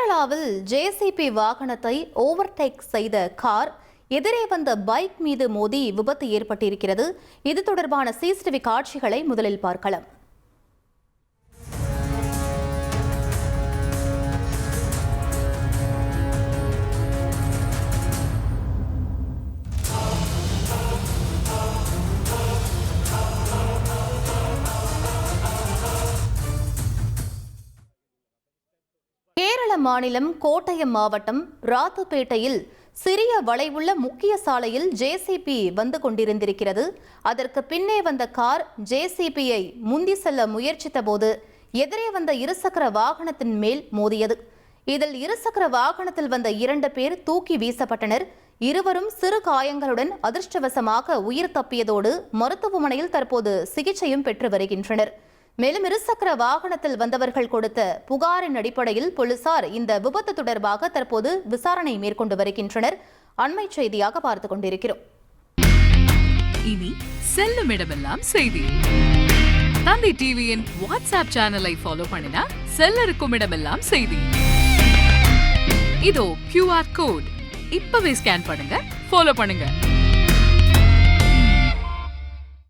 கேரளாவில் ஜேசிபி வாகனத்தை ஓவர்டேக் செய்த கார் எதிரே வந்த பைக் மீது மோதி விபத்து ஏற்பட்டிருக்கிறது. இது தொடர்பான சிசிடிவி காட்சிகளை முதலில் பார்க்கலாம். கேரள மாநிலம் கோட்டயம் மாவட்டம் ராத்துப்பேட்டையில் சிறிய வளைவுள்ள முக்கிய சாலையில் ஜேசிபி வந்து கொண்டிருந்திருக்கிறது. அதற்கு பின்னே வந்த கார் ஜேசிபியை முந்தி செல்ல முயற்சித்த போது எதிரே வந்த இருசக்கர வாகனத்தின் மேல் மோதியது. இதில் இருசக்கர வாகனத்தில் வந்த 2 பேர் தூக்கி வீசப்பட்டனர். இருவரும் சிறு காயங்களுடன் அதிர்ஷ்டவசமாக உயிர் தப்பியதோடு மருத்துவமனையில் தற்போது சிகிச்சையும் பெற்று வருகின்றனர். மேலும் இருசக்கர வாகனத்தில் வந்தவர்கள் கொடுத்த புகாரின் அடிப்படையில் போலீசார் இந்த விபத்து தொடர்பாக தற்போது விசாரணை மேற்கொண்டு வருகின்றனர். அண்மை செய்தியாக பார்த்துக் கொண்டிருக்கிறோம். இனி செல்லும் இடமெல்லாம் செய்தி. தந்தி டிவியின் வாட்ஸ்அப் சேனலை ஃபாலோ பண்ணினா செல்ல இருக்கும் இடமெல்லாம் செய்தி. இதோ QR கோட் இப்பவே ஸ்கேன் பண்ணுங்க, ஃபாலோ பண்ணுங்க.